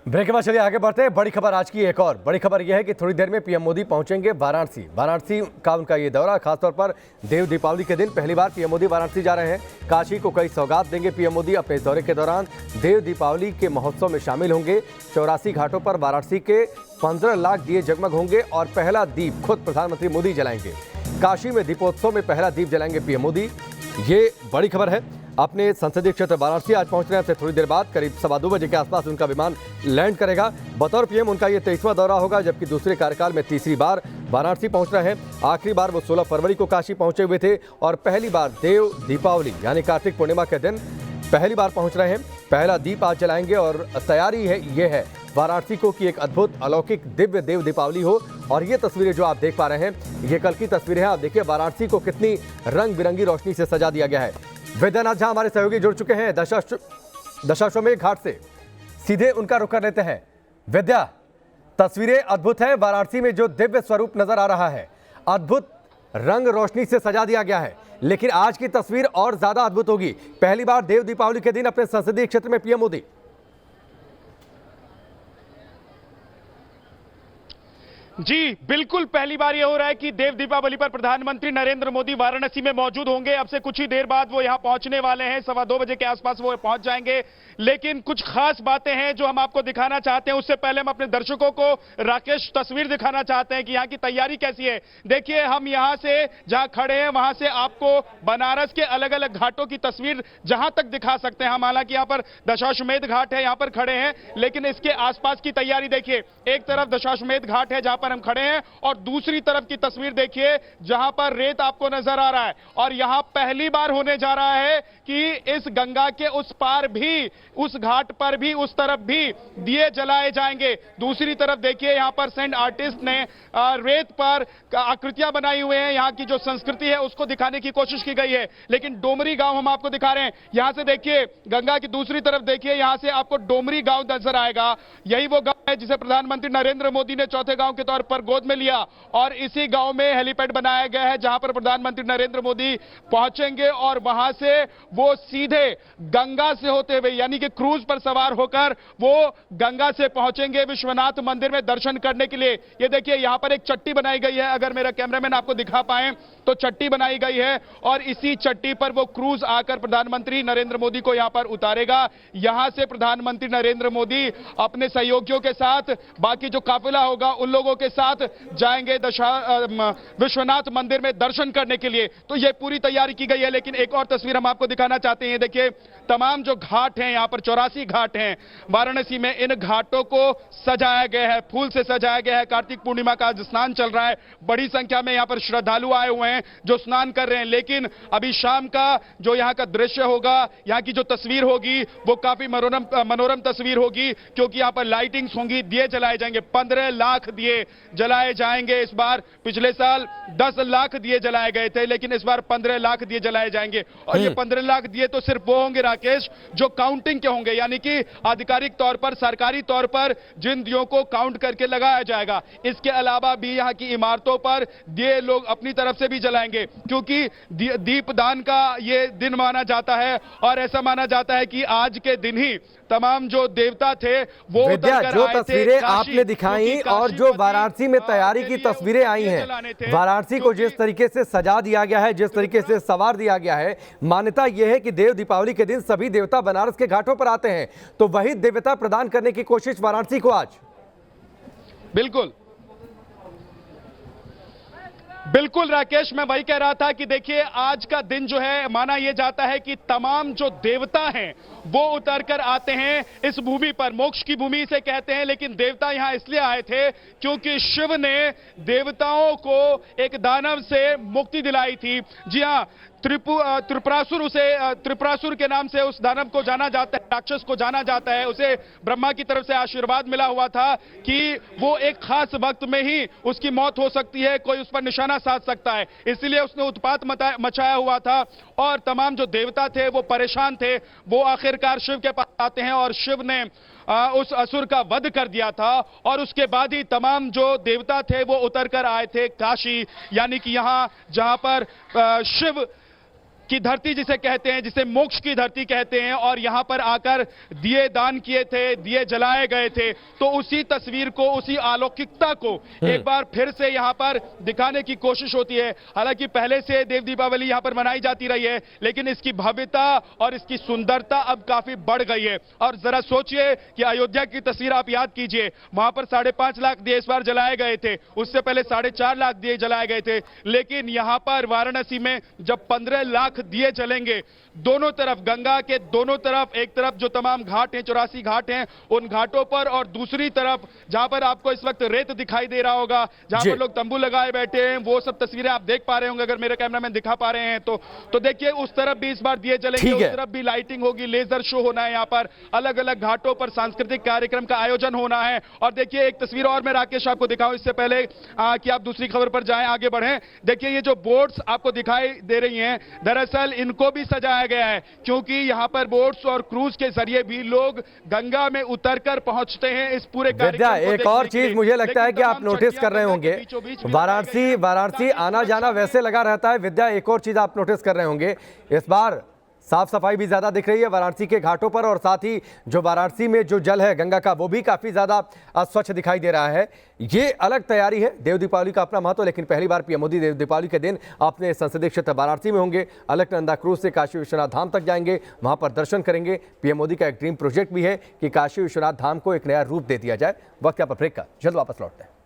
Break के बाद चलिए आगे बढ़ते हैं। बड़ी खबर आज की एक और बड़ी खबर यह है कि थोड़ी देर में पीएम मोदी पहुंचेंगे वाराणसी। वाराणसी का उनका ये दौरा, खासतौर पर देव दीपावली के दिन पहली बार पीएम मोदी वाराणसी जा रहे हैं। काशी को कई सौगात देंगे पीएम मोदी। अपने इस दौरे के दौरान देव दीपावली के महोत्सव में शामिल होंगे। 84 घाटों पर वाराणसी के 15 लाख दिए जगमग होंगे और पहला दीप खुद प्रधानमंत्री मोदी जलाएंगे। काशी में दीपोत्सव में पहला दीप जलाएंगे पीएम मोदी। ये बड़ी खबर है। अपने संसदीय क्षेत्र वाराणसी आज पहुंच रहे हैं। थोड़ी देर बाद करीब 2:15 बजे के आसपास उनका विमान लैंड करेगा। बतौर पीएम उनका ये 23वां दौरा होगा, जबकि दूसरे कार्यकाल में तीसरी बार वाराणसी पहुंच रहे हैं। आखिरी बार वो 16 फरवरी को काशी पहुंचे हुए थे और पहली बार देव दीपावली यानी कार्तिक पूर्णिमा के दिन पहली बार पहुंच रहे हैं। पहला दीप आज जलाएंगे और तैयारी है ये है वाराणसी को कि एक अद्भुत अलौकिक दिव्य देव दीपावली हो। और ये तस्वीरें जो आप देख पा रहे हैं ये कल की तस्वीरें हैं। आप देखिए वाराणसी को कितनी रंग बिरंगी रोशनी से सजा दिया गया है। वैद्यनाथ झा हमारे सहयोगी जुड़ चुके हैं दशाश्वमेध घाट से, सीधे उनका रुख कर लेते हैं। वैद्या, तस्वीरें अद्भुत है। वाराणसी में जो दिव्य स्वरूप नजर आ रहा है, अद्भुत रंग रोशनी से सजा दिया गया है, लेकिन आज की तस्वीर और ज्यादा अद्भुत होगी। पहली बार देव दीपावली के दिन अपने संसदीय क्षेत्र में पीएम मोदी। जी बिल्कुल, पहली बार यह हो रहा है कि देव दीपावली पर प्रधानमंत्री नरेंद्र मोदी वाराणसी में मौजूद होंगे। अब से कुछ ही देर बाद वो यहां पहुंचने वाले हैं। 2:15 बजे के आसपास वो पहुंच जाएंगे। लेकिन कुछ खास बातें हैं जो हम आपको दिखाना चाहते हैं। उससे पहले हम अपने दर्शकों को राकेश तस्वीर दिखाना चाहते हैं कि यहाँ की तैयारी कैसी है। देखिए, हम यहां से जहां खड़े हैं वहां से आपको बनारस के अलग अलग घाटों की तस्वीर जहां तक दिखा सकते हैं हम। हालांकि यहाँ पर दशाश्वमेध घाट है, यहाँ पर खड़े हैं, लेकिन इसके आसपास की तैयारी देखिए। एक तरफ दशाश्वमेध घाट है जहां पर हम खड़े हैं और दूसरी तरफ की तस्वीर देखिए जहां पर रेत आपको नजर आ रहा है। और यहां पहली बार होने जा रहा है कि इस गंगा के उस पार भी, उस घाट पर भी, उस तरफ भी दिए जलाए जाएंगे। दूसरी तरफ देखिए यहां पर सेंट आर्टिस्ट ने रेत पर आकृतियां बनाई हुए हैं। यहां की जो संस्कृति है उसको दिखाने की कोशिश की गई है। लेकिन डोमरी गांव हम आपको दिखा रहे हैं। यहां से देखिए गंगा की दूसरी तरफ देखिए, यहां से आपको डोमरी गांव नजर आएगा। यही वो गांव है जिसे प्रधानमंत्री नरेंद्र मोदी ने चौथे गांव के तौर पर गोद में लिया और इसी गांव में हेलीपैड बनाया गया है जहां पर प्रधानमंत्री नरेंद्र मोदी पहुंचेंगे और वहां से वो सीधे गंगा से होते हुए यानी कि क्रूज पर सवार होकर वो गंगा से पहुंचेंगे विश्वनाथ मंदिर में दर्शन करने के लिए। ये देखिए यहां पर एक चट्टी बनाई गई है, अगर मेरा कैमरामैन आपको दिखा पाए तो चट्टी बनाई गई है और इसी चट्टी पर वो क्रूज आकर प्रधानमंत्री नरेंद्र मोदी को यहां पर उतारेगा। यहां से प्रधानमंत्री नरेंद्र मोदी अपने सहयोगियों के साथ, बाकी जो काफिला होगा उन लोगों के साथ जाएंगे विश्वनाथ मंदिर में दर्शन करने के लिए। तो यह पूरी तैयारी की गई है। लेकिन एक और तस्वीर हम आपको दिखाना चाहते हैं। देखिए तमाम जो घाट हैं, यहां पर 84 घाट हैं वाराणसी में, इन घाटों को सजाया गया है, फूल से सजाया गया है। कार्तिक पूर्णिमा का आज स्नान चल रहा है। बड़ी संख्या में यहां पर श्रद्धालु आए हुए हैं जो स्नान कर रहे हैं। लेकिन अभी शाम का जो यहां का दृश्य होगा, यहां की जो तस्वीर होगी वो काफी मनोरम तस्वीर होगी, क्योंकि यहां पर लाइटिंग्स होंगी, दिए जलाए जाएंगे। 15 लाख दिए जलाए जाएंगे इस बार। पिछले साल 10 लाख दिए जलाए गए थे, लेकिन इस बार 15 लाख दिए जलाए जाएंगे। और ये 15 लाख दिए तो सिर्फ वो होंगे राकेश जो काउंटिंग के होंगे, यानी कि आधिकारिक तौर पर, सरकारी तौर पर जिन दियों को काउंट करके लगाया जाएगा। इसके अलावा भी यहां की इमारतों पर दिए लोग अपनी तरफ से भी जलाएंगे, क्योंकि दीपदान का ये दिन माना जाता है और ऐसा माना जाता है कि आज के दिन ही तमाम जो देवता थे वो जो तस्वीरें आपने दिखाई और जो वाराणसी में तैयारी की तस्वीरें आई हैं, वाराणसी को जिस तरीके से सजा दिया गया है, जिस तरीके से सवार दिया गया है, मान्यता यह है कि देव दीपावली के दिन सभी देवता बनारस के घाटों पर आते हैं, तो वही दिव्यता प्रदान करने की कोशिश वाराणसी को आज। बिल्कुल राकेश, मैं वही कह रहा था कि देखिए आज का दिन जो है माना यह जाता है कि तमाम जो देवता हैं वो उतर कर आते हैं इस भूमि पर। मोक्ष की भूमि इसे कहते हैं, लेकिन देवता यहां इसलिए आए थे क्योंकि शिव ने देवताओं को एक दानव से मुक्ति दिलाई थी। जी हां, त्रिपुरासुर के नाम से उस दानव को जाना जाता है, राक्षस को जाना जाता है। उसे ब्रह्मा की तरफ से आशीर्वाद मिला हुआ था कि वो एक खास वक्त में ही उसकी मौत हो सकती है, कोई उस पर निशाना साध सकता है, इसलिए उसने उत्पात मचाया हुआ था और तमाम जो देवता थे वो परेशान थे। वो आखिरकार शिव के पास आते हैं और शिव ने उस असुर का वध कर दिया था और उसके बाद ही तमाम जो देवता थे वो उतर कर आए थे काशी, यानी कि यहां जहां पर शिव की धरती जिसे कहते हैं, जिसे मोक्ष की धरती कहते हैं, और यहां पर आकर दिए दान किए थे, दिए जलाए गए थे, तो उसी तस्वीर को, उसी अलौकिकता को एक बार फिर से यहां पर दिखाने की कोशिश होती है। हालांकि पहले से देव दीपावली यहां पर मनाई जाती रही है, लेकिन इसकी भव्यता और इसकी सुंदरता अब काफी बढ़ गई है। और जरा सोचिए कि अयोध्या की तस्वीर आप याद कीजिए, वहां पर 5.5 लाख दिए इस बार जलाए गए थे, उससे पहले 4.5 लाख दिए जलाए गए थे, लेकिन यहां पर वाराणसी में जब 15 लाख दिए जलेंगे, दोनों तरफ, गंगा के दोनों तरफ, एक तरफ जो तमाम घाट हैं, 84 घाट हैं, उन घाटों पर, और दूसरी तरफ जहां पर आपको इस वक्त रेत दिखाई दे रहा होगा, जहां पर लोग तंबू लगाए बैठे हैं, वो सब तस्वीरें आप देख पा रहे होंगे अगर मेरे कैमरामैन दिखा पा रहे हैं तो देखिए उस तरफ भी इस बार दिए जलेंगे, उस तरफ भी लाइटिंग होगी, लेजर शो होना है, यहां पर अलग अलग घाटों पर सांस्कृतिक कार्यक्रम का आयोजन होना है। और देखिए एक तस्वीर और मैं राकेश आपको दिखाऊं इससे पहले कि आप दूसरी खबर पर जाएं, आगे बढ़ें। देखिए ये जो बोट्स आपको दिखाई दे रही हैं, दरअसल इनको भी सजाया गया है, क्योंकि यहां पर बोट्स और क्रूज के जरिए भी लोग गंगा में उतरकर पहुंचते हैं इस पूरे कार्यक्रम को। एक और चीज मुझे लगता है कि आप नोटिस कर रहे होंगे, वाराणसी आना जाना वैसे लगा रहता है। विद्या, एक और चीज आप नोटिस कर रहे होंगे, इस बार साफ सफाई भी ज्यादा दिख रही है वाराणसी के घाटों पर, और साथ ही जो वाराणसी में जो जल है गंगा का, वो भी काफी ज्यादा स्वच्छ दिखाई दे रहा है। ये अलग तैयारी है, देव दीपावली का अपना महत्व, लेकिन पहली बार पीएम मोदी देव दीपावली के दिन अपने संसदीय क्षेत्र वाराणसी में होंगे। अलकनंदा क्रूज से काशी विश्वनाथ धाम तक जाएंगे, वहां पर दर्शन करेंगे। पीएम मोदी का एक ड्रीम प्रोजेक्ट भी है कि काशी विश्वनाथ धाम को एक नया रूप दे दिया जाए। वक्त यहाँ पर ब्रेक का, जल्द वापस लौटते हैं।